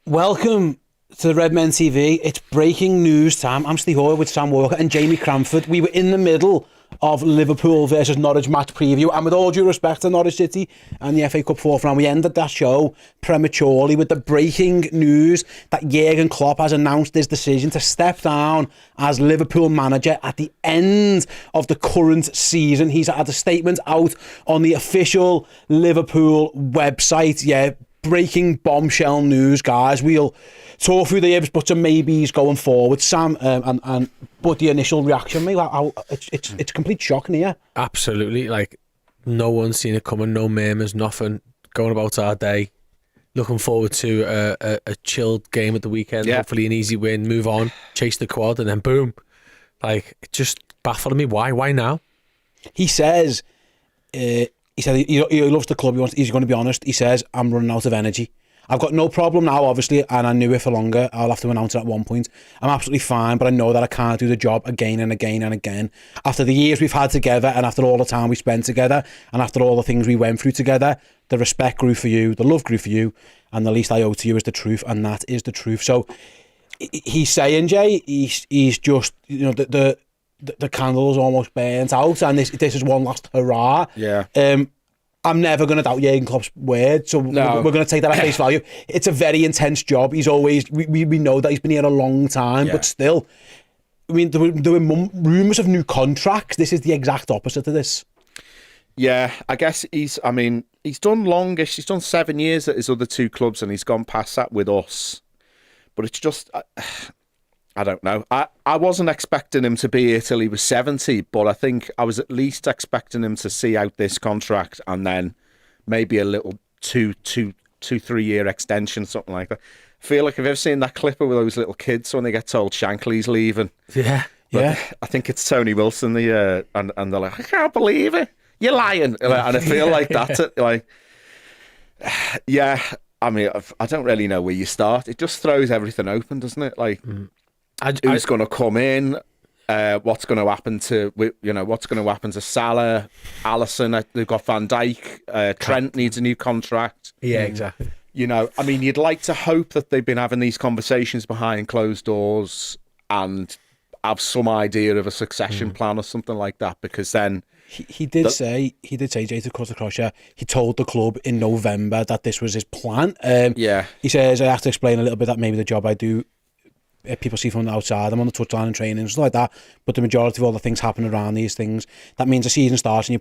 Welcome to the Redmen TV. It's breaking news time. I'm Steve Hoyle with Sam Walker and Jamie Cranford. We were in the middle of Liverpool versus Norwich match preview, and with all due respect to Norwich City and the FA Cup fourth round, we ended that show prematurely with the breaking news that Jurgen Klopp has announced his decision to step down as Liverpool manager at the end of the current season. He's had a statement out on the official Liverpool website. Yeah, breaking bombshell news, guys. We'll talk through the ifs, buts and maybes going forward. Sam, but the initial reaction, mate, it's complete shock here. Absolutely, like no one's seen it coming, no murmurs, nothing. Going about our day, looking forward to a chilled game at the weekend. Yeah. Hopefully an easy win, move on, chase the quad, and then boom. Like, it just baffled me. Why now? He says, he loves the club. He's going to be honest. He says, I'm running out of energy. I've got no problem now, obviously, and I knew it for longer. I'll have to announce it at one point. I'm absolutely fine, but I know that I can't do the job again and again and again. After the years we've had together, and after all the time we spent together, and after all the things we went through together, the respect grew for you, the love grew for you, and the least I owe to you is the truth, and that is the truth. So he's saying, Jay, he's just, the candle's almost burnt out, and this is one last hurrah. Yeah. I'm never going to doubt Jurgen Klopp's word, so we're going to take that at face value. It's a very intense job. He's always, we know that he's been here a long time, but still, I mean, there were rumours of new contracts. This is the exact opposite of this. Yeah, I guess he's done longish. He's done 7 years at his other two clubs, and he's gone past that with us. But it's just, I don't know. I wasn't expecting him to be here till he was 70, but I think I was at least expecting him to see out this contract and then maybe a little 3 year extension, something like that. I feel like, have you ever seen that clip of those little kids when they get told Shankly's leaving? Yeah. I think it's Tony Wilson, and they're like, I can't believe it. You're lying. And I feel like that's it. Like, yeah, I mean, I don't really know where you start. It just throws everything open, doesn't it? Like, who's going to come in? What's going to happen to Salah, Alisson? They've got Van Dijk. Trent needs a new contract. Yeah, exactly. I mean, you'd like to hope that they've been having these conversations behind closed doors and have some idea of a succession plan or something like that, because then he did say, Jay, to cut across you, he told the club in November that this was his plan. He says, I have to explain a little bit that maybe the job I do, people see from the outside, I'm on the touchline and training and stuff like that, but the majority of all the things happen around these things. That means the season starts and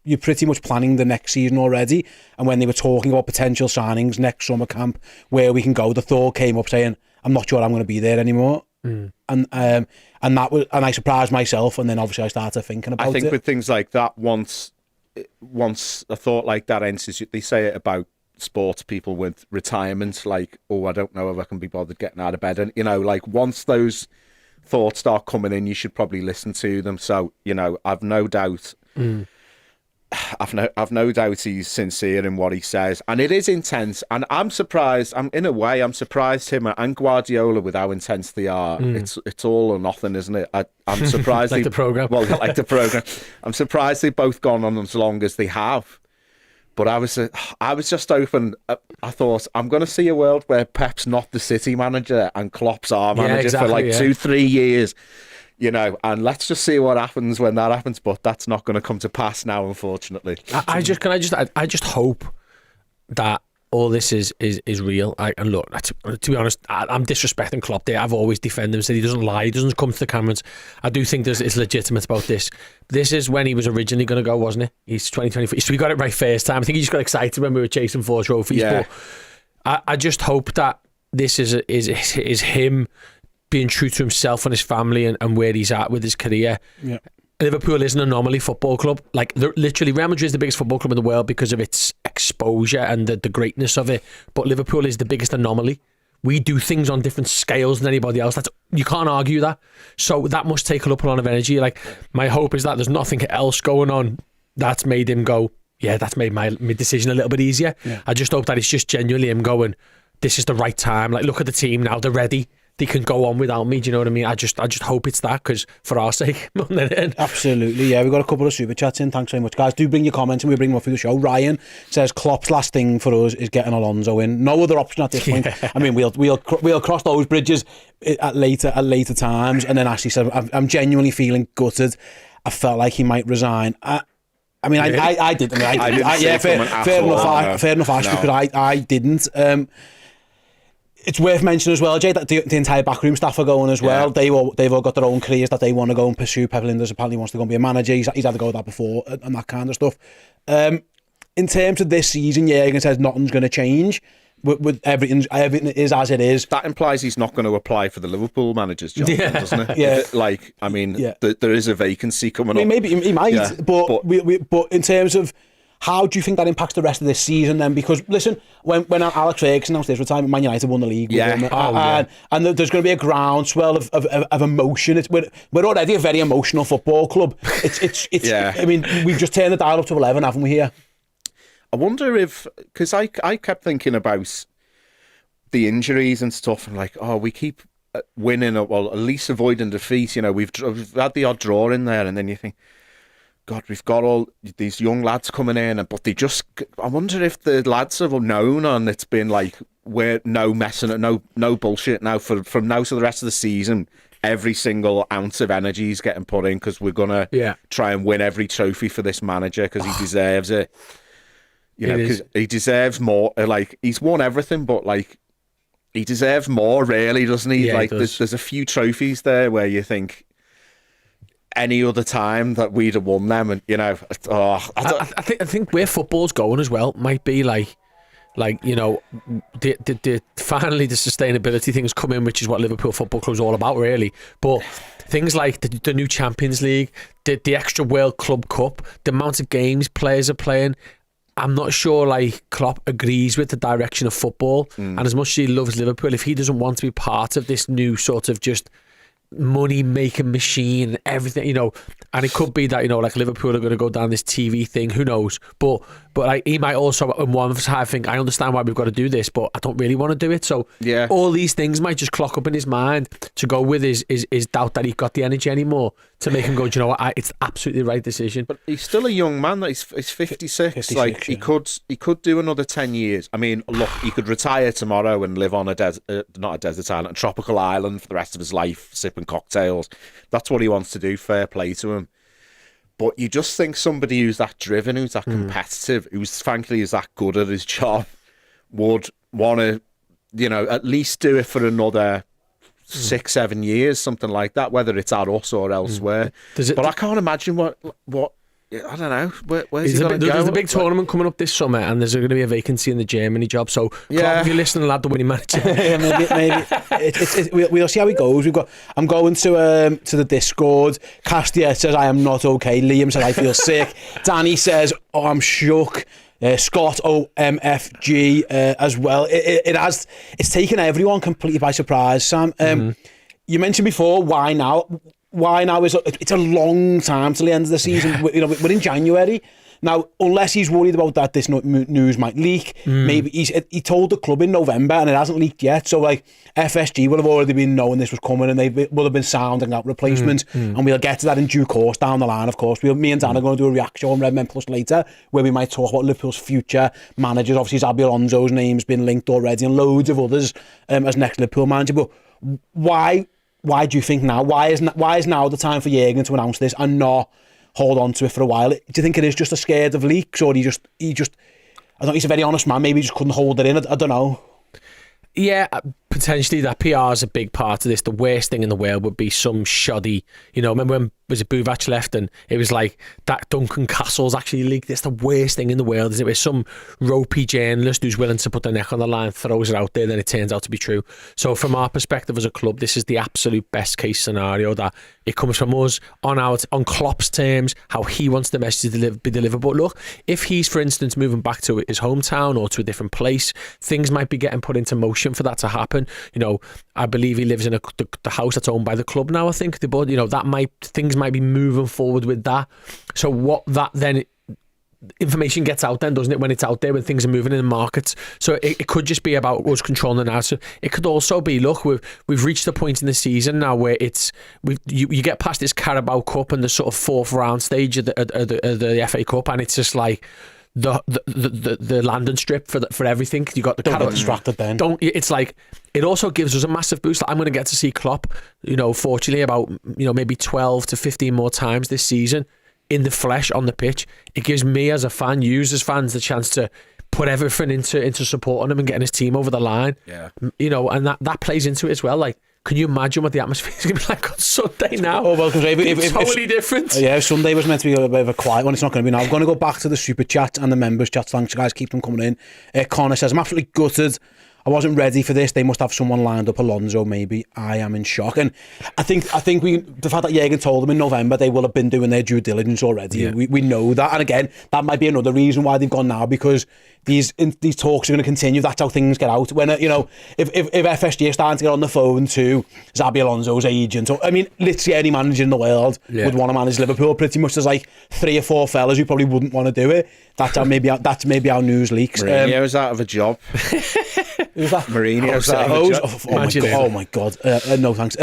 you're pretty much planning the next season already. And when they were talking about potential signings next summer camp, where we can go, the thought came up saying, I'm not sure I'm going to be there anymore. And I surprised myself, and then obviously I started thinking about it. I think with things like that, once a thought like that enters, they say it about sports people with retirement, like, oh, I don't know if I can be bothered getting out of bed, and like, once those thoughts start coming in, you should probably listen to them. So I've no doubt he's sincere in what he says, and it is intense, and I'm surprised. I'm surprised him and Guardiola with how intense they are. It's all or nothing, isn't it? I'm surprised like the program. Well, like the program. I'm surprised they've both gone on as long as they have. But I was just open. I thought, I'm going to see a world where Pep's not the City manager and Klopp's our manager for like 2-3 years. And let's just see what happens when that happens. But that's not going to come to pass now, unfortunately. I just hope that all this is real. And look, to be honest, I'm disrespecting Klopp there. I've always defended him, said he doesn't lie, he doesn't come to the cameras. I do think it's legitimate about this. This is when he was originally going to go, wasn't it? He's 2024. So we got it right first time. I think he just got excited when we were chasing 4 trophies. Yeah. But I just hope that this is him being true to himself and his family and where he's at with his career. Yeah. Liverpool is an anomaly football club. Like, literally, Real Madrid is the biggest football club in the world because of its exposure and the greatness of it. But Liverpool is the biggest anomaly. We do things on different scales than anybody else. You can't argue that. So that must take a lot of energy. Like, my hope is that there's nothing else going on that's made him go, yeah, that's made my decision a little bit easier. Yeah. I just hope that it's just genuinely him going, this is the right time. Like, look at the team now. They're ready. they can go on without me. Do you know what I mean? I just hope it's that, because for our sake, more than anything. Absolutely, yeah. We've got a couple of super chats in. Thanks very much, guys. Do bring your comments and we'll bring them up for the show. Ryan says Klopp's last thing for us is getting Alonso in. No other option at this point. I mean, we'll cross those bridges at later times. And then Ashley said, I'm genuinely feeling gutted. I felt like he might resign. I mean, really? I did. I didn't. Yeah, fair enough, Ashley, because I didn't. It's worth mentioning as well, Jay, that the entire backroom staff are going as well. Yeah. They've all got their own careers that they want to go and pursue. Pep Linders apparently wants to go and be a manager. He's had to go with that before and that kind of stuff. In terms of this season, Jurgen says nothing's going to change. With everything is as it is. That implies he's not going to apply for the Liverpool manager's job, doesn't it? Yeah. Like, I mean, there is a vacancy coming up. Maybe he might, but in terms of how do you think that impacts the rest of this season then? Because listen, when Alex Ferguson announced his retirement, Man United won the league with him, and there's going to be a groundswell of emotion. We're already a very emotional football club. It's I mean, we've just turned the dial up to 11, haven't we here? I wonder if, because I kept thinking about the injuries and stuff, and like, we keep winning, well, at least avoiding defeat. You know, we've had the odd draw in there, and then you think, God, we've got all these young lads coming in, but I wonder if the lads have known, and it's been like, we're no messing, no bullshit now from now to the rest of the season. Every single ounce of energy is getting put in because we're gonna try and win every trophy for this manager because he deserves it. You know, because he deserves more. Like, he's won everything, but like, he deserves more, really, doesn't he? Yeah, like, he does. there's a few trophies there where you think any other time that we'd have won them, and you know, I think where football's going as well might be like you know, finally the sustainability things come in, which is what Liverpool Football Club's all about, really. But things like the new Champions League, the extra World Club Cup, the amount of games players are playing. I'm not sure like Klopp agrees with the direction of football, and as much as he loves Liverpool, if he doesn't want to be part of this new sort of just money making machine, everything, you know, and it could be that, you know, like Liverpool are going to go down this TV thing, who knows, but like he might also on one side think, I understand why we've got to do this, but I don't really want to do it. So all these things might just clock up in his mind to go with his doubt that he got the energy anymore to make him go, do you know what, it's absolutely the right decision. But he's still a young man. He's 56. Like, he could do another 10 years. I mean, look, he could retire tomorrow and live on a tropical island for the rest of his life, sipping cocktails. That's what he wants to do. Fair play to him. But you just think somebody who's that driven, who's that competitive, who's frankly is that good at his job, would want to, you know, at least do it for another 6-7 years, something like that, whether it's at us or elsewhere. But I can't imagine what I don't know. Where's he going to go? There's a big tournament coming up this summer, and there's going to be a vacancy in the Germany job. So, Klopp, if you're listening, lad, the winning manager. maybe. We'll see how it goes. I'm going to the Discord. Castia says I am not okay. Liam says I feel sick. Danny says I'm shook. Scott OMFG as well. It's taken everyone completely by surprise, Sam. You mentioned before, why now? Why now it's a long time till the end of the season. You know, we're in January now. Unless he's worried about that this news might leak, maybe he told the club in November and it hasn't leaked yet. So like FSG will have already been knowing this was coming and they will have been sounding out replacements. And we'll get to that in due course down the line. Of course, me and Dan are going to do a reaction on Redmen Plus later where we might talk about Liverpool's future managers. Obviously, Xabi Alonso's name's been linked already and loads of others as next Liverpool manager. But why do you think now? Why is now the time for Jurgen to announce this and not hold on to it for a while? Do you think it is just a scared of leaks, or he just I don't know, he's a very honest man, maybe he just couldn't hold it in, I don't know. Yeah, potentially that PR is a big part of this. The worst thing in the world would be some shoddy, you know, remember when was it Buvac left and it was like that Duncan Castle's actually leaked. It's the worst thing in the world, isn't it? Where some ropey journalist who's willing to put their neck on the line throws it out there, then it turns out to be true. So from our perspective as a club, this is the absolute best case scenario, that it comes from us on Klopp's terms, how he wants the message to be delivered. But look, if he's, for instance, moving back to his hometown or to a different place, things might be getting put into motion for that to happen. You know, I believe he lives in the house that's owned by the club now, I think. Things might be moving forward with that. So what that then information gets out then, doesn't it, when it's out there, when things are moving in the markets. So it could just be about us controlling the narrative. It could also be, look, we've reached the point in the season now where you get past this Carabao Cup and the sort of fourth round stage of the FA Cup, and it's just like the landing strip for everything. You got the Don't get distracted then. It's like, it also gives us a massive boost. I'm going to get to see Klopp, fortunately about maybe 12 to 15 more times this season in the flesh on the pitch. It gives me as a fan, you as fans, the chance to put everything into supporting him and getting his team over the line. Yeah. And that plays into it as well. Like, can you imagine what the atmosphere is going to be like on Sunday now? Oh, well, because it's totally different. Yeah, Sunday was meant to be a bit of a quiet one. It's not going to be now. I'm going to go back to the super chat and the members chat. Thanks, guys. Keep them coming in. Connor says, I'm absolutely gutted. I wasn't ready for this. They must have someone lined up. Alonso, maybe. I am in shock. And I think the fact that Jurgen told them in November they will have been doing their due diligence already. Yeah. We know that. And again, that might be another reason why they've gone now, because these talks are going to continue. That's how things get out. When if FSG are starting to get on the phone to Xabi Alonso's agent, I mean, literally any manager in the world would want to manage Liverpool. Pretty much there's like 3 or 4 fellas who probably wouldn't want to do it. That's how how news leaks. Mourinho's out of a job. Who's that? Mourinho's out of a job. Oh my god. No thanks.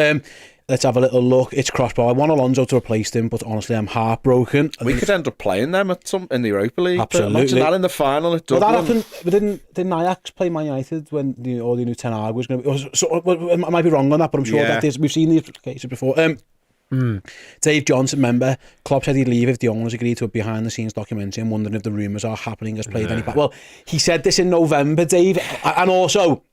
Let's have a little look. It's crossbar. I want Alonso to replace him, but honestly, I'm heartbroken. We could end up playing them in the Europa League. Absolutely. Imagine that in the final at Dublin. Well, that happened. But didn't Ajax play Man United when all the new Ten Hag was going to be? So, I might be wrong on that, but I'm sure that we've seen these cases before. Dave Johnson, member, Klopp said he'd leave if the owners agreed to a behind-the-scenes documentary, and wondering if the rumours are happening has played any part. Well, he said this in November, Dave, and also,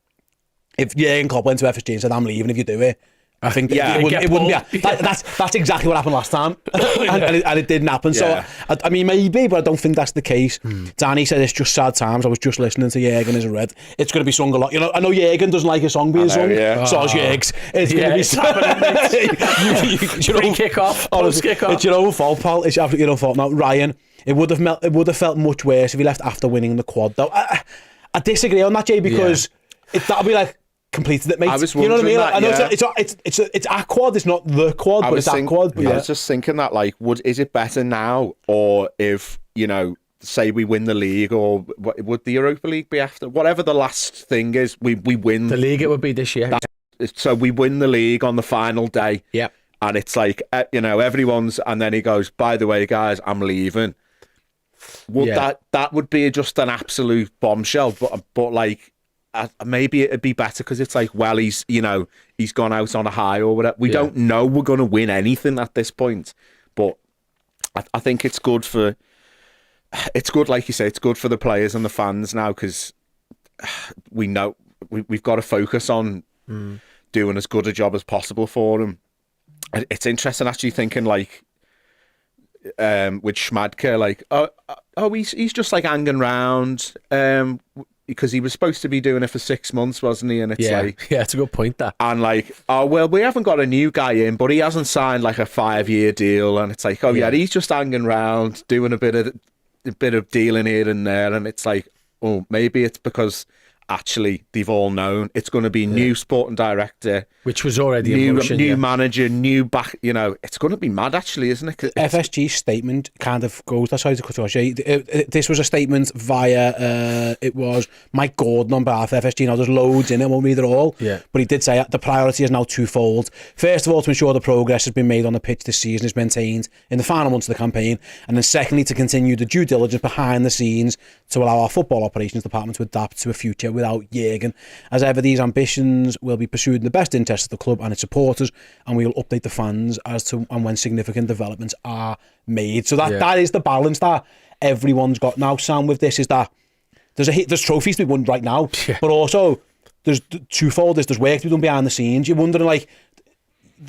if Jurgen Klopp went to FSG and said, I'm leaving if you do it, I think it wouldn't be. That's exactly what happened last time, and it didn't happen. So I mean, maybe, but I don't think that's the case. Danny said it's just sad times. I was just listening to Jurgen as a red. It's going to be sung a lot. I know Jurgen doesn't like a song being sung. So is Jurgs. It's going to be free kick off. It's your own fault, pal. It's absolutely your own fault. Now, Ryan, it would have felt much worse if he left after winning the quad. Though I disagree on that, Jay, because that'll be like. Completed it, mate. I was you know what I mean? that, I know it's a quad. It's not the quad, but it's a quad. But I was just thinking that, like, is it better now, or if say we win the league, or would the Europa League be after? Whatever the last thing is, we win the league. It would be this year. So we win the league on the final day. Yeah, and it's like everyone's, and then he goes, by the way, guys, I'm leaving. Would that would be just an absolute bombshell? But like. Maybe it'd be better because it's like, well, he's gone out on a high or whatever. We don't know we're going to win anything at this point, but I think it's good, like you say, it's good for the players and the fans now, because we know we've got to focus on doing as good a job as possible for them. It's interesting actually thinking like with Schmadke, like he's just like hanging around. Because he was supposed to be doing it for 6 months, wasn't he? And it's it's a good point, that. And like, oh well, we haven't got a new guy in, but he hasn't signed like a 5-year deal, and it's like, he's just hanging around doing a bit of dealing here and there, and it's like, oh, maybe it's because actually they've all known it's going to be new sporting director, which was already new manager, new back. It's going to be mad, actually, isn't it? FSG's statement kind of goes. That's how to cut it. This was a statement via it was Mike Gordon on behalf of FSG. Now there's loads in it, I won't read it all. But he did say the priority is now twofold. First of all, to ensure the progress has been made on the pitch this season is maintained in the final months of the campaign, and then secondly, to continue the due diligence behind the scenes to allow our football operations department to adapt to a future without Jurgen. As ever, these ambitions will be pursued in the best interest of the club and its supporters, and we will update the fans as to and when significant developments are made. So that is the balance that everyone's got now, Sam, with this, is that there's trophies to be won right now, but also there's twofold. There's work to be done behind the scenes. You're wondering, like,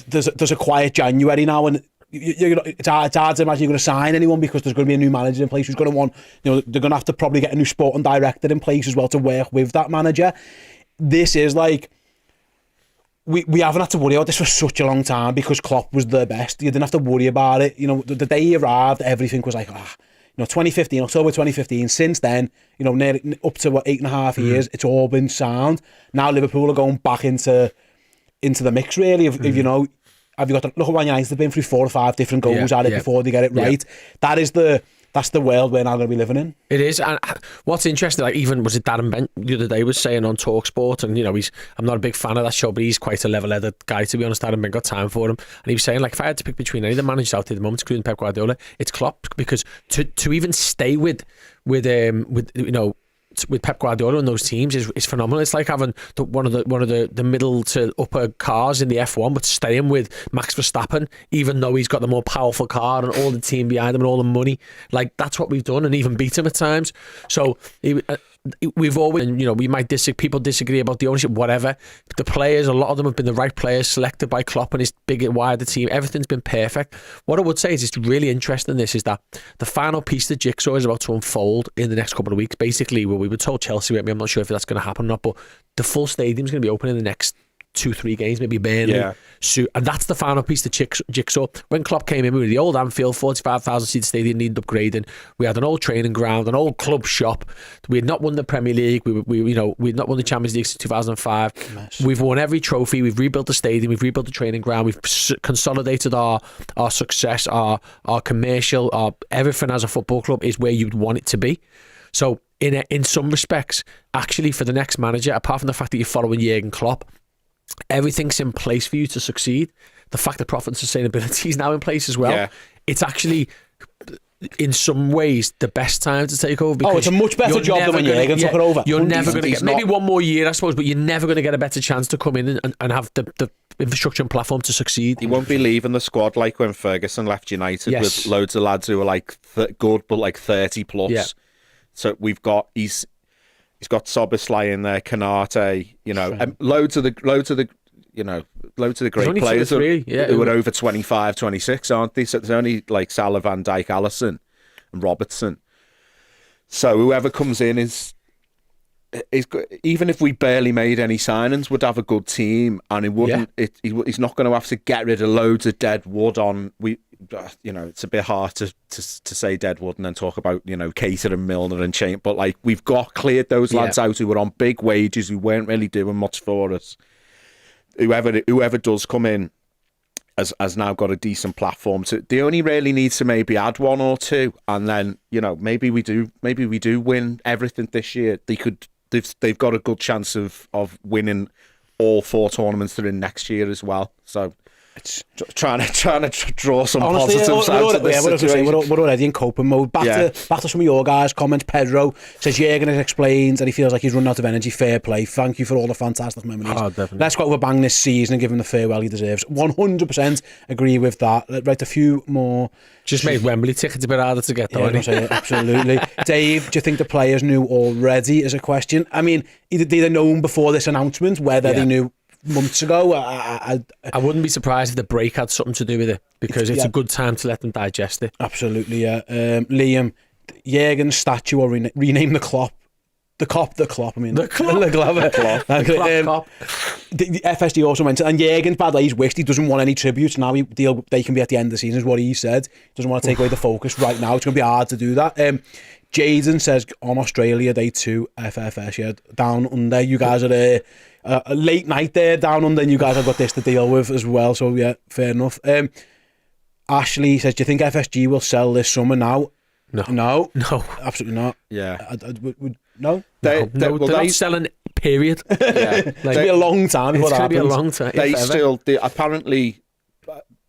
there's a quiet January now, and it's hard to imagine you're going to sign anyone, because there's going to be a new manager in place who's going to want, they're going to have to probably get a new sporting director in place as well to work with that manager. This is like, we haven't had to worry about this for such a long time because Klopp was the best. You didn't have to worry about it. The day he arrived, everything was like, 2015, October 2015. Since then, nearly up to 8.5 years, it's all been sound. Now Liverpool are going back into the mix, really. If have you got to look at Man United? They've been through 4 or 5 different goals at it before they get it right. That is the that's the world we're now going to be living in. It is, and what's interesting, like even was it Darren Bent the other day was saying on TalkSport, and I'm not a big fan of that show, but he's quite a level-headed guy, to be honest. Darren Bent got time for him, and he was saying, like, if I had to pick between any of the managers out there at the moment, including Pep Guardiola, it's Klopp, because to even stay with Pep Guardiola and those teams is phenomenal. It's like having one of the middle to upper cars in the F1, but staying with Max Verstappen, even though he's got the more powerful car and all the team behind him and all the money. Like, that's what we've done, and even beat him at times. So we've always, and we might people disagree about the ownership, whatever. The players, a lot of them have been the right players selected by Klopp and his big wider team. Everything's been perfect. What I would say is it's really interesting. This is that the final piece of the jigsaw is about to unfold in the next couple of weeks. Basically, we were told Chelsea. I'm not sure if that's going to happen or not, but the full stadium's going to be open in the next 2-3 games, maybe Burnley. So, and that's the final piece of the jigsaw. When Klopp came in, we were the old Anfield, 45,000 seat stadium, needed upgrading. We had an old training ground, an old club shop. We had not won the Premier League. We had not won the Champions League since 2005. Mess. We've won every trophy. We've rebuilt the stadium. We've rebuilt the training ground. We've consolidated our success, our commercial, our everything as a football club is where you'd want it to be. So in some respects, actually, for the next manager, apart from the fact that you're following Jurgen Klopp, everything's in place for you to succeed. The fact that profit and sustainability is now in place as well. Yeah. It's actually, in some ways, the best time to take over. Because it's a much better job than when Jurgen took it over. You're never going to get, maybe not, one more year, I suppose, but you're never going to get a better chance to come in and have the infrastructure and platform to succeed. He won't be leaving the squad like when Ferguson left United with loads of lads who were like good, but like 30 plus. Yeah. So he's got Soboslai in there, Canate, and loads of the great players who are over 25, 26, aren't they? So there's only like Salah, Van Dijk, Alisson and Robertson. So whoever comes in is even if we barely made any signings, would have a good team, and it wouldn't. He's not going to have to get rid of loads of dead wood on. It's a bit hard to say dead wood and then talk about Cater and Milner and Chain, but like we've cleared those lads out who were on big wages, who weren't really doing much for us. Whoever does come in has now got a decent platform. They only really need to maybe add one or two, and then maybe we do win everything this year. They've got a good chance of winning all 4 tournaments they're in next year as well. So it's trying to draw some positives out of this situation. We're already in coping mode. Back to some of your guys' comments. Pedro says Jurgen explains that he feels like he's run out of energy. Fair play. Thank you for all the fantastic memories. Definitely. Let's go out with a bang this season and give him the farewell he deserves. 100% agree with that. Right, a few more. Just made Wembley tickets a bit harder to get, though. Absolutely. Dave, do you think the players knew already? Is a question. I mean, they'd known before this announcement whether they knew months ago. I wouldn't be surprised if the break had something to do with it, because it's a good time to let them digest it. Absolutely, yeah. Liam, Jurgen's statue or rename the Klopp. The Klopp. The Klopp. The Klopp. The FSG also mentioned, and Jurgen's bad. He's wished he doesn't want any tributes now. They can be at the end of the season, is what he said. Doesn't want to take away the focus right now. It's going to be hard to do that. Jaden says on Australia Day 2 FFS, down under. You guys are there. A late night there down under, and you guys have got this to deal with as well. So yeah, fair enough. Ashley says, do you think FSG will sell this summer now? No, absolutely not. Yeah, no. They're not selling. Period. Yeah, it's going to be a long time. It's going to be a long time. Apparently,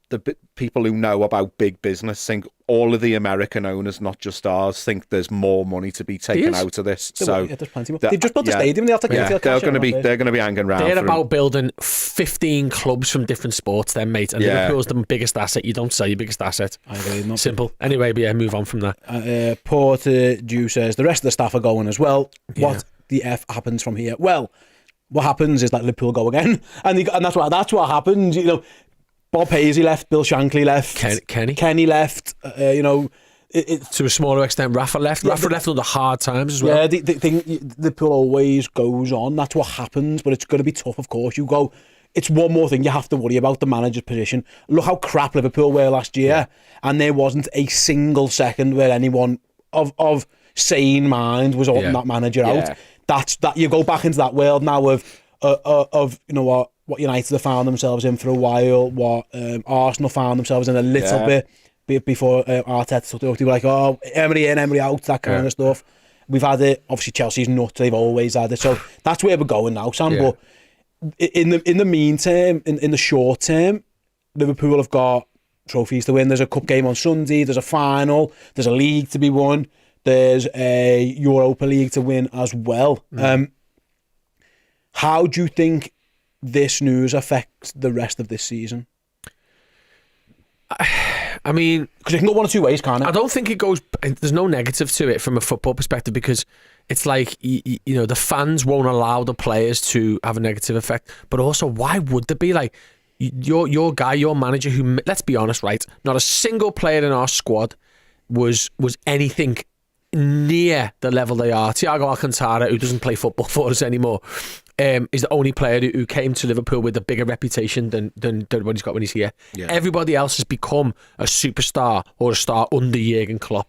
the people who know about big business think all of the American owners, not just ours, think there's more money to be taken out of this. So there's plenty more. They've just built the stadium. They're going to be hanging around. They're about building 15 clubs from different sports, then, mate. And Liverpool's the biggest asset. You don't sell your biggest asset. I agree. Not simple. Anyway, but move on from that. Porter Jew says the rest of the staff are going as well. What the F happens from here? Well, what happens is that Liverpool go again, and that's what happens. Bob Paisley left, Bill Shankly left, Kenny left. To a smaller extent, Rafa left. Rafa left under hard times as well. Yeah, the thing, Liverpool always goes on. That's what happens, but it's going to be tough. Of course, it's one more thing you have to worry about, the manager's position. Look how crap Liverpool were last year, and there wasn't a single second where anyone of sane mind was ordering that manager out. That you go back into that world now of what United have found themselves in for a while, what Arsenal found themselves in a little bit. before Arteta took it up. They were like, oh, Emery in, Emery out, that kind of stuff. We've had it. Obviously, Chelsea's nuts. They've always had it. So that's where we're going now, Sam. Yeah. But in the meantime, in the short term, Liverpool have got trophies to win. There's a cup game on Sunday. There's a final. There's a league to be won. There's a Europa League to win as well. How do you think this news affects the rest of this season? I mean, because it can go one or two ways, can't it? I don't think it goes. There's no negative to it from a football perspective, because it's like, you know, the fans won't allow the players to have a negative effect. But also, why would there be? Like, your guy, your manager, who, let's be honest, right? Not a single player in our squad was anything near the level they are. Thiago Alcantara, who doesn't play football for us anymore, is the only player who came to Liverpool with a bigger reputation than what he's got when he's here. Yeah. Everybody else has become a superstar or a star under Jurgen Klopp.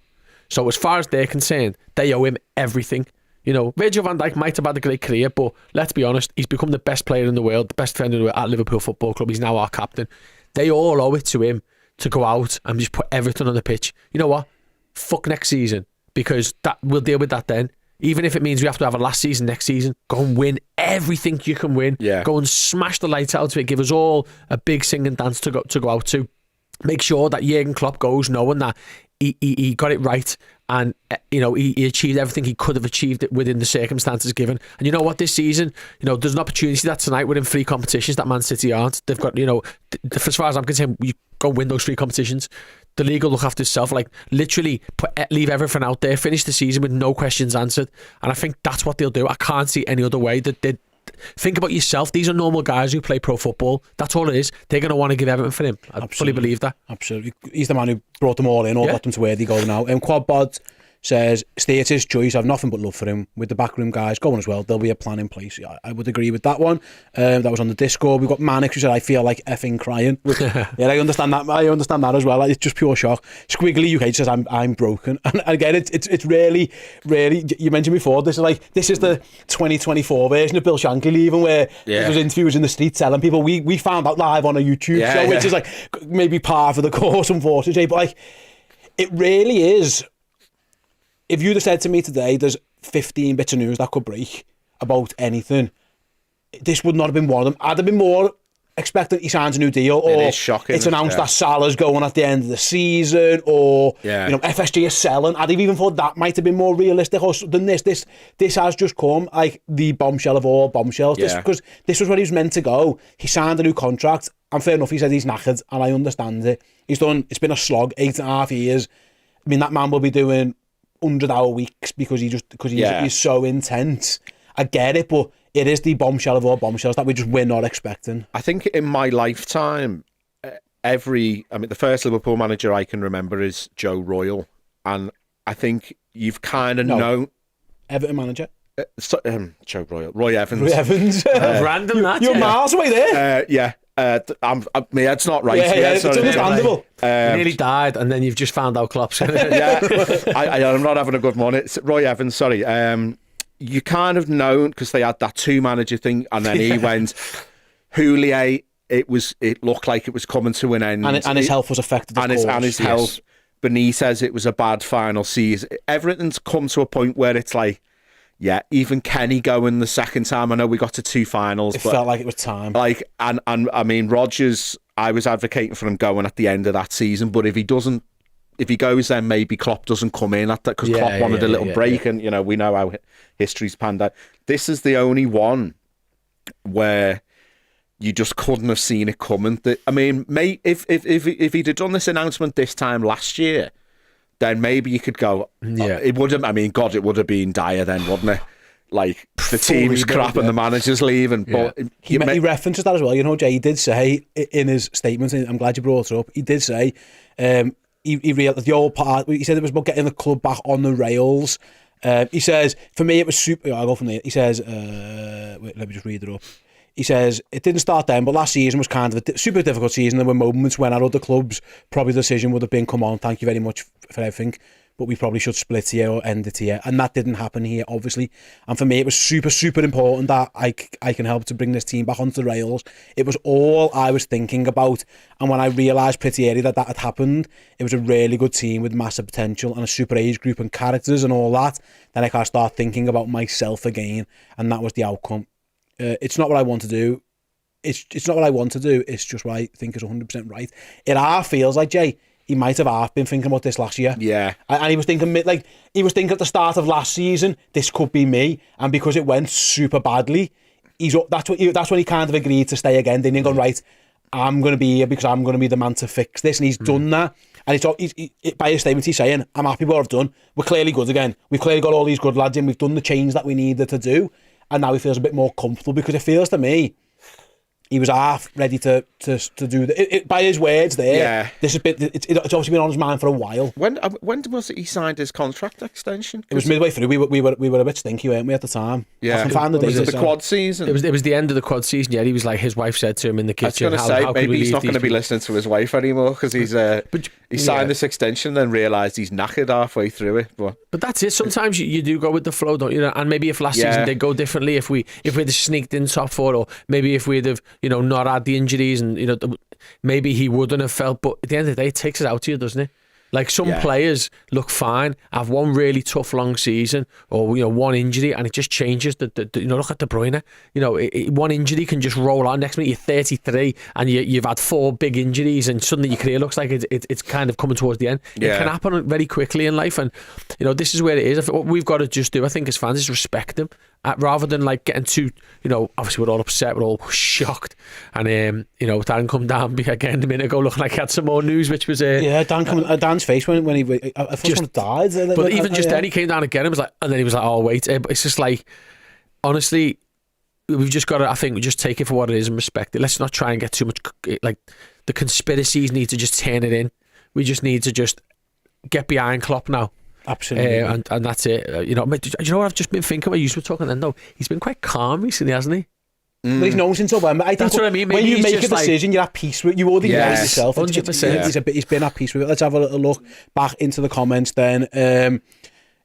So as far as they're concerned, they owe him everything. You know, Virgil van Dijk might have had a great career, but let's be honest, he's become the best player in the world, the best defender in the world at Liverpool Football Club. He's now our captain. They all owe it to him to go out and just put everything on the pitch. You know what? Fuck next season, because that we'll deal with that then. Even if it means we have to have a last season next season, go and win everything you can win. Yeah. Go and smash the lights out of it. Give us all a big sing and dance to go out to. Make sure that Jurgen Klopp goes knowing that he got it right, and you know, he achieved everything he could have achieved it within the circumstances given. And you know what, this season, you know, there's an opportunity that tonight we're in 3 competitions that Man City aren't. They've got, you know, as far as I'm concerned, you go and win those 3 competitions. The league will look after itself. Like, literally leave everything out there, finish the season with no questions answered. And I think that's what they'll do. I can't see any other way. Think about yourself. These are normal guys who play pro football. That's all it is. They're going to want to give everything for him. I fully believe that. Absolutely. He's the man who brought them all in, got them to where they go now. Quad Bod says, stay at his choice. I've nothing but love for him. With the backroom guys going as well, there'll be a plan in place. I would agree with that one. That was on the Discord. We've got Manix who said, I feel like effing crying. Yeah, I understand that. I understand that as well. It's just pure shock. Squiggly UK says, I'm broken. And again, it's really, you mentioned before, this is the 2024 version of Bill Shankly leaving, where there was interviews in the street telling people we found out live on a YouTube show, which is like maybe par for the course, unfortunately. But like, it really is. If you'd have said to me today, there's 15 bits of news that could break about anything, this would not have been one of them. I'd have been more expecting he signs a new deal, or it is shocking, it's announced that Salah's going at the end of the season, or you know, FSG is selling. I'd have even thought that might have been more realistic than this. This has just come like the bombshell of all bombshells. Because this was where he was meant to go. He signed a new contract, and fair enough, he said he's knackered, and I understand it. It's been a slog, 8.5 years. I mean, that man will be doing 100-hour weeks because he's so intense. I get it, but it is the bombshell of all bombshells that we're not expecting. I think in my lifetime, the first Liverpool manager I can remember is Joe Royle, and I think you've kind of known Everton manager. Joe Royle, Roy Evans. Roy Evans. Random that. You're miles away there. My head's not right. It's understandable. You nearly died, and then you've just found out Klopp's. I'm not having a good one. It's Roy Evans. Sorry. You kind of known because they had that 2-manager thing, and then he went. Houllier. It looked like it was coming to an end, and his health was affected. And his health. Benitez, it was a bad final season. Everything's come to a point where it's like, yeah, even Kenny going the second time. I know we got to 2 finals. It felt like it was time. Like, and I mean, Rodgers, I was advocating for him going at the end of that season. But if he goes, then maybe Klopp doesn't come in at that, because Klopp wanted a little break, and you know, we know how history's panned out. This is the only one where you just couldn't have seen it coming. I mean, if he'd have done this announcement this time last year, then maybe you could go, it would have, I mean, God, it would have been dire then, wouldn't it? Like, the team's crap and the manager's leaving. But he references that as well. You know, Jay, he did say in his statement, and I'm glad you brought it up, he did say, he realised the old part, he said it was about getting the club back on the rails. He says, for me, it was super, I'll go from there. He says, wait, let me just read it up. He says, it didn't start then, but last season was kind of a super difficult season. There were moments when at other clubs, probably the decision would have been, come on, thank you very much for everything. but we probably should split here or end it here. And that didn't happen here, obviously. And for me, it was super, super important that I can help to bring this team back onto the rails. It was all I was thinking about. And when I realised pretty early that had happened, it was a really good team with massive potential and a super age group and characters and all that, then I can start thinking about myself again. And that was the outcome. It's not what I want to do. It's not what I want to do. It's just what I think is 100% right. It feels like, Jay, he might have been thinking about this last year. Yeah. And he was thinking, at the start of last season, this could be me. And because it went super badly, that's when he kind of agreed to stay again. Then he gone, right, I'm going to be here because I'm going to be the man to fix this. And he's done that. And by his statement, he's saying, I'm happy with what I've done. We're clearly good again. We've clearly got all these good lads in. We've done the change that we needed to do. And now he feels a bit more comfortable because it feels to me he was half ready to do by his words there. Yeah. It's obviously been on his mind for a while. When was it he signed his contract extension? It was midway through. We were a bit stinky, weren't we, at the time? Yeah. I can find the was dates. it the quad season? It was the end of the quad season. Yeah, he was like, his wife said to him in the kitchen. I was going to say maybe he's not going to be listening to his wife anymore because he signed this extension, then realised he's knackered halfway through it. But that's it. Sometimes you do go with the flow, don't you? And maybe if last season they go differently, if we'd have sneaked in top four, or maybe if we'd have not had the injuries, and maybe he wouldn't have felt. But at the end of the day, it takes it out to you, doesn't it? Like some players look fine, have one really tough long season, or one injury, and it just changes. Look at De Bruyne. One injury can just roll on. Next minute you're 33, and you've had 4 big injuries, and suddenly your career looks like it's kind of coming towards the end. Yeah. It can happen very quickly in life, and this is where it is. What we've got to just do, I think, as fans, is respect them. Rather than like getting too, obviously we're all upset, we're all shocked, and Dan come down again a minute ago looking like he had some more news, which was Dan's face when he I thought someone died. But even just then he came down again and was like, and then he was like, oh wait, it's just like, honestly, we've just got to, I think we just take it for what it is and respect it. Let's not try and get too much, like the conspiracies need to just turn it in. We just need to just get behind Klopp now. Absolutely. And that's it. You know what I've just been thinking when you were talking then, though? He's been quite calm recently, hasn't he? But he's known since November. I think that's what I mean. Maybe when you make a decision, you're at peace with it. You already know yourself. 100%. He's been at peace with it. Let's have a little look back into the comments then.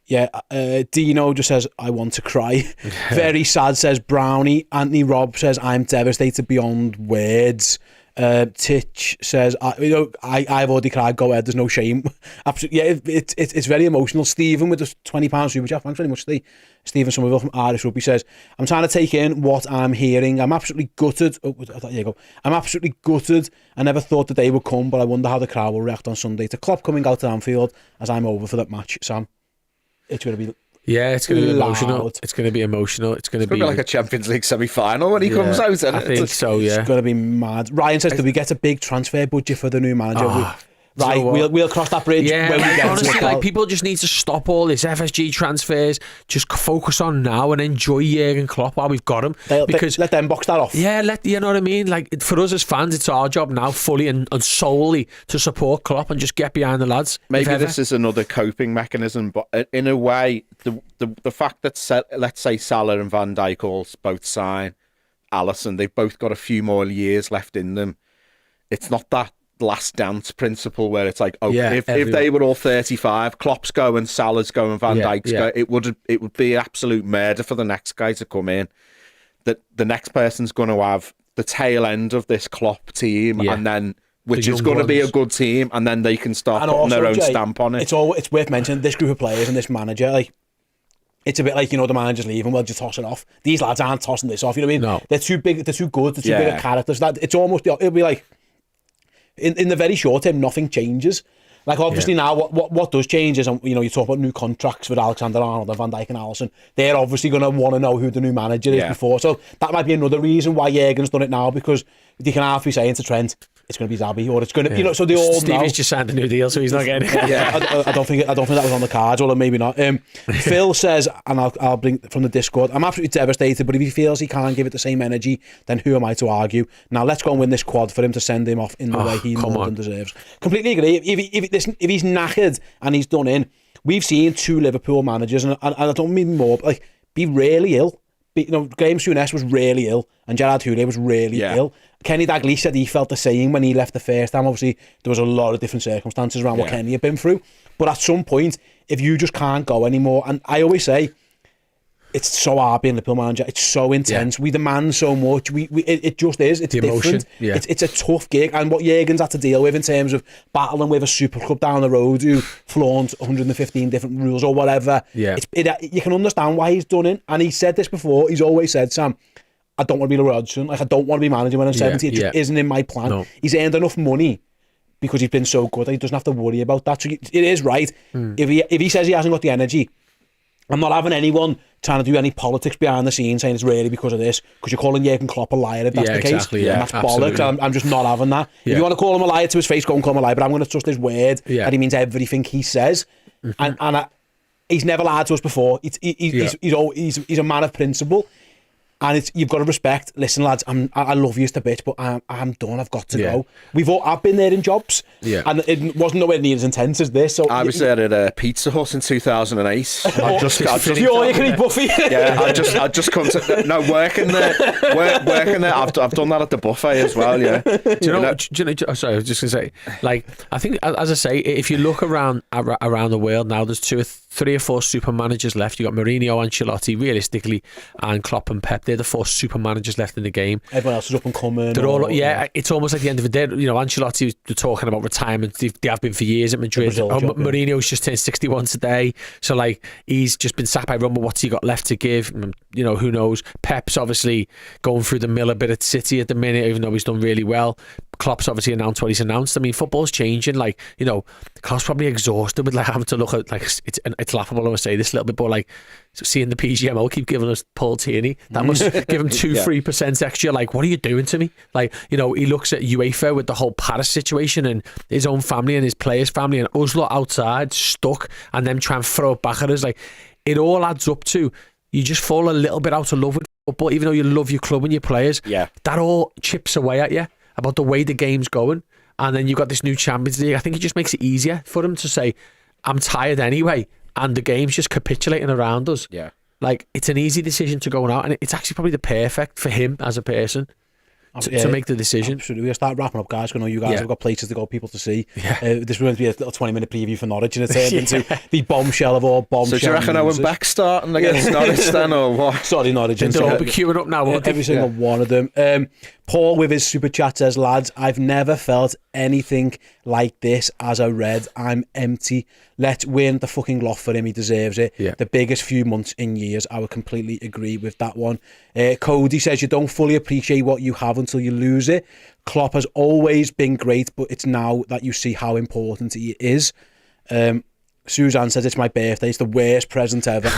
Dino just says, I want to cry. Very sad, says Brownie. Anthony Robb says, I'm devastated beyond words. Titch says, I've already cried, go ahead, there's no shame. Absolutely, yeah, it's very emotional. Stephen with the £20 super chat, thanks very much, Stephen Somerville from Irish Rugby says, I'm trying to take in what I'm hearing. I'm absolutely gutted. There you go. I'm absolutely gutted. I never thought the day would come, but I wonder how the crowd will react on Sunday to Klopp coming out to Anfield, as I'm over for that match. Sam, it's going to be it's going to be emotional. It's going to be emotional. It's going to be like a Champions League semi-final when he comes out. I think so, yeah. It's going to be mad. Ryan says, do we get a big transfer budget for the new manager? We'll cross that bridge when we get honestly, to it. People just need to stop all this FSG transfers. Just focus on now and enjoy Jurgen Klopp while we've got him. Because let them box that off. Yeah, you know what I mean? Like, for us as fans, it's our job now fully and solely to support Klopp and just get behind the lads. Maybe this is another coping mechanism, but in a way, the fact that let's say Salah and Van Dijk all both sign, Alisson, they've both got a few more years left in them. It's not that last dance principle where it's like, if they were all 35, Klopp's going, Salah's going, Van Dijk's going, it would be absolute murder for the next guy to come in. That the next person's going to have the tail end of this Klopp team, and then which is going to be a good team, and then they can start putting their own stamp on it. It's worth mentioning this group of players and this manager, like, it's a bit like, the manager's leaving, well, just toss it off. These lads aren't tossing this off, you know what I mean? No. They're too big, they're too good, they're too big at characters. It's almost, it'll be like, in the very short term, nothing changes. Like, obviously now, what does change is, you talk about new contracts with Alexander-Arnold and Van Dijk and Alisson. They're obviously going to want to know who the new manager is before. So that might be another reason why Jurgen's done it now, because they can half be saying to Trent, it's going to be Zabi, or it's going to, so they all know. Stevie's just signed a new deal, so he's not getting it. I don't think that was on the cards, or maybe not. Phil says, and I'll bring from the Discord, I'm absolutely devastated, but if he feels he can't give it the same energy, then who am I to argue? Now let's go and win this quad for him to send him off in the way he more than deserves. Completely agree. If he's knackered and he's done in, we've seen 2 Liverpool managers, and I don't mean more, but like, be really ill. Graham Souness was really ill, and Gerard Houllier was really ill. Kenny Dalglish said he felt the same when he left the first time. Obviously, there was a lot of different circumstances around what Kenny had been through. But at some point, if you just can't go anymore, and I always say, it's so hard being a Liverpool manager. It's so intense. We demand so much. It just is. It's the emotion, different. It's a tough gig. And what Jurgen's had to deal with in terms of battling with a super club down the road who flaunt 115 different rules or whatever. Yeah. You can understand why he's done it. And he said this before. He's always said, Sam, I don't want to be Leroy Hodgson. Like, I don't want to be managing when I'm 70. It just isn't in my plan. No. He's earned enough money because he's been so good that he doesn't have to worry about that. So it is right. If he says he hasn't got the energy, I'm not having anyone trying to do any politics behind the scenes saying it's really because of this, because you're calling Jurgen Klopp a liar if that's the case. Exactly, and that's bollocks. I'm just not having that. If you want to call him a liar to his face, go and call him a liar, but I'm going to trust his word that he means everything he says. And he's never lied to us before. He's a man of principle. And you've got to respect. Listen, lads, I love you to bits, but I'm done. I've got to go. I've been there in jobs, and it wasn't nowhere near as intense as this. So I was there at a Pizza Hut in 2008. I just you can eat buffet. Yeah, I just come to working there. I've done that at the buffet as well. Yeah. Do you know? Sorry, I was just gonna say. Like, I think, as I say, if you look around the world now, there's 3 or 4 super managers left. You got Mourinho, Ancelotti, realistically, and Klopp and Pep. They're the 4 super managers left in the game. Everyone else is up and coming. They're all, it's almost like the end of the day. You know, Ancelotti was talking about retirement. They have been for years at Madrid. Mourinho's just turned 61 today. So, like, he's just been sacked by Roma. What's he got left to give? You know, who knows? Pep's obviously going through the mill a bit at City at the minute, even though he's done really well. Klopp's obviously announced what he's announced. I mean, football's changing. Like, you know, Klopp's probably exhausted with, like, having to look at, like, it's laughable when I say this a little bit, but, like, seeing the PGMO keep giving us Paul Tierney, that must give him 2-3% extra. Like, what are you doing to me? Like, you know, he looks at UEFA with the whole Paris situation and his own family and his players' family and us lot outside stuck, and them trying to throw it back at us. Like, it all adds up to, you just fall a little bit out of love with football, even though you love your club and your players. Yeah, that all chips away at you about the way the game's going. And then you've got this new Champions League. I think it just makes it easier for him to say, I'm tired anyway, and the game's just capitulating around us. Yeah, like, it's an easy decision to go out, and it's actually probably the perfect for him as a person to make the decision. Absolutely. We'll start wrapping up, guys. I know you guys have got places to go, people to see. This was going to be a little 20-minute preview for Norwich, and it turned into the bombshell of all bombshells. So do you reckon Owen Beck's starting against Norwich then, or what? Sorry, Norwich. They'll all be queuing up now, won't they? Every single one of them. Paul with his super chat says, lads, I've never felt anything like this as a Red. I'm empty. Let's win the fucking lot for him. He deserves it. The biggest few months in years. I would completely agree with that one. Cody says, you don't fully appreciate what you have until you lose it. Klopp has always been great, but it's now that you see how important he is. Suzanne says, it's my birthday. It's the worst present ever.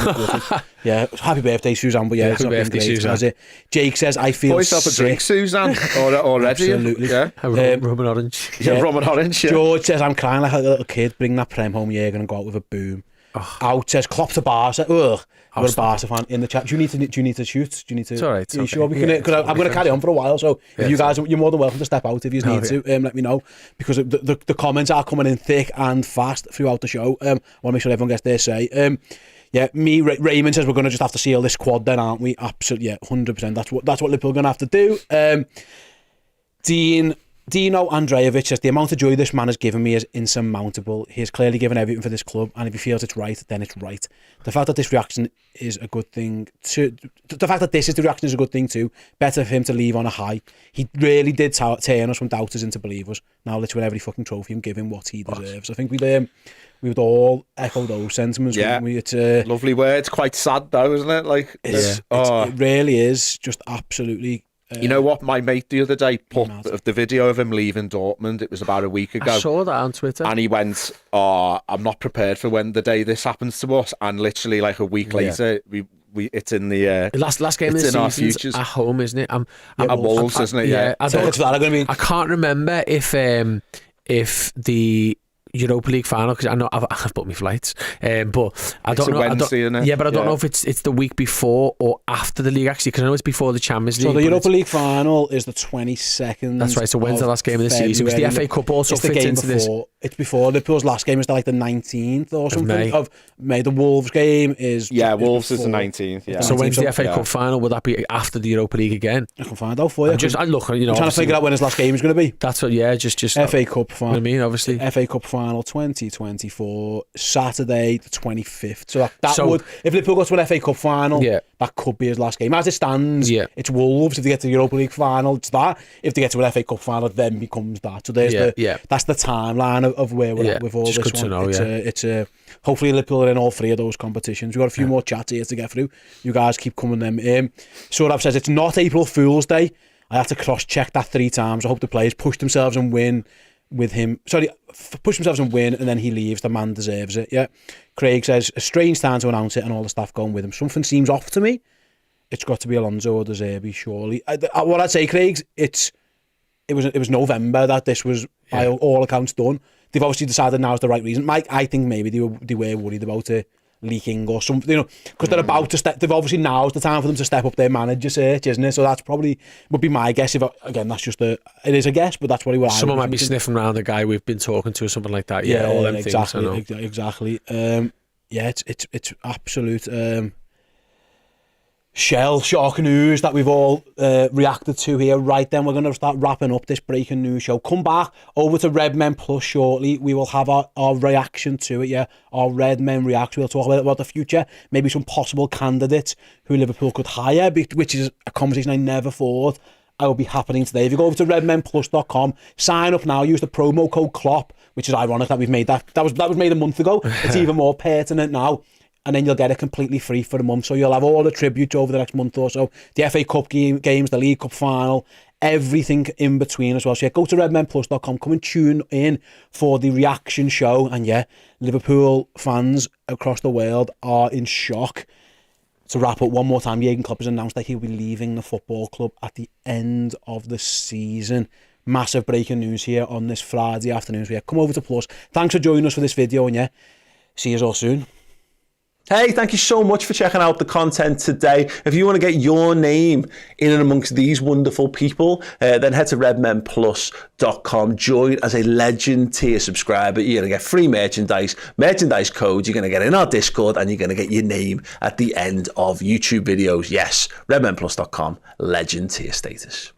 Yeah, happy birthday, Suzanne. But it's not been great, Suzanne. Has it? Jake says, I feel sick. Yourself a drink, Suzanne, already. Absolutely. Yeah. Rum and orange. Rum and orange. Yeah. George says, I'm crying like a little kid. Bring that Prem home. Yeah, going to go out with a boom. Out says, Klopp to Barca. Ugh. I've got a Barca fan in the chat. Do you need to shoot? Do you need to? It's all right. Are you sure we can? Cause I'm going to carry on for a while. So if you guys, you're more than welcome to step out if you need to. Let me know, because the comments are coming in thick and fast throughout the show. I want to make sure everyone gets their say. Raymond says we're going to just have to seal this squad then, aren't we? Absolutely, 100%. That's what Liverpool are going to have to do. Dino Andreevich says, the amount of joy this man has given me is insurmountable. He has clearly given everything for this club, and if he feels it's right, then it's right. The fact that this reaction is a good thing too. The fact that this is the reaction is a good thing too. Better for him to leave on a high. He really did turn us from doubters into believers. Now let's win every fucking trophy and give him what he deserves. I think we would all echo those sentiments. Yeah, it's lovely words. Quite sad though, isn't it? Like, it really is just absolutely. You know what? My mate the other day put the video of him leaving Dortmund. It was about a week ago. I saw that on Twitter. And he went, I'm not prepared for when the day this happens to us. And literally like a week later, it's in the last game of the season at home, isn't it? I'm Wolves, isn't it? Yeah. I can't remember if the Europa League final, because I know I've booked my flights, but I don't know. Wednesday, isn't it? Yeah, but I don't know if it's the week before or after the league, actually, because I know it's before the Champions League. So the Europa League final is the 22nd. That's right. So when's the last game of the season? Because the FA Cup also fits into this. It's before Liverpool's last game is like the 19th or something of May. The Wolves game is Wolves is the 19th. Yeah. So when's the FA Cup final? Would that be after the Europa League again? I can find out for you. I'm trying to figure out when his last game is going to be. That's what. Yeah, just FA Cup final. I mean, obviously FA Cup final. final 2024, Saturday the 25th. So that So- would, if Liverpool got to an FA Cup final, Yeah. that could be his last game. As it stands, Yeah. it's Wolves. If they get to the Europa League final, it's that. If they get to an FA Cup final, it then becomes that. So there's that's the timeline of where we're at with all just this good one. to know, It's hopefully Liverpool are in all three of those competitions. We've got a few more chats here to get through. You guys keep coming them. Sorab says it's not April Fool's Day. I had to cross-check that 3 times. I hope the players push themselves and win with him. Sorry, push themselves and win, and then he leaves. The man deserves it. Yeah. Craig says a strange time to announce it, and all the staff going with him. Something seems off to me. It's got to be Alonso or De Zerbi, surely. What I'd say, Craig, it was November that this was by all accounts done. They've obviously decided now is the right reason. Mike, I think maybe they were worried about it leaking or something, you know, because they're about to step. They've obviously now's the time for them to step up their manager search, isn't it? So that's probably would be my guess. If again, that's just it is a guess, but that's what he would. Someone might be sniffing around the guy we've been talking to or something like that. Yeah, all them exactly, things. Exactly. It's absolute shell shock news that we've all reacted to here. Right then, we're going to start wrapping up this breaking news show. Come back over to Redmen Plus shortly. We will have our reaction to it. Yeah, our Redmen reaction. We'll talk about the future, maybe some possible candidates who Liverpool could hire, which is a conversation I never thought I would be happening today. If you go over to redmenplus.com, sign up now, use the promo code Klopp, which is ironic that we've made that was made a month ago. It's even more pertinent now. And then you'll get it completely free for a month. So you'll have all the tributes over the next month or so. The FA Cup games, the League Cup final, everything in between as well. So yeah, go to redmenplus.com, come and tune in for the reaction show. And yeah, Liverpool fans across the world are in shock. To wrap up one more time, Jurgen Klopp has announced that he'll be leaving the football club at the end of the season. Massive breaking news here on this Friday afternoon. So yeah, come over to Plus. Thanks for joining us for this video, and yeah, see you all soon. Hey, thank you so much for checking out the content today. If you want to get your name in and amongst these wonderful people, then head to redmenplus.com. Join as a Legend tier subscriber. You're going to get free merchandise codes. You're going to get in our Discord, and you're going to get your name at the end of YouTube videos. Yes, redmenplus.com, Legend tier status.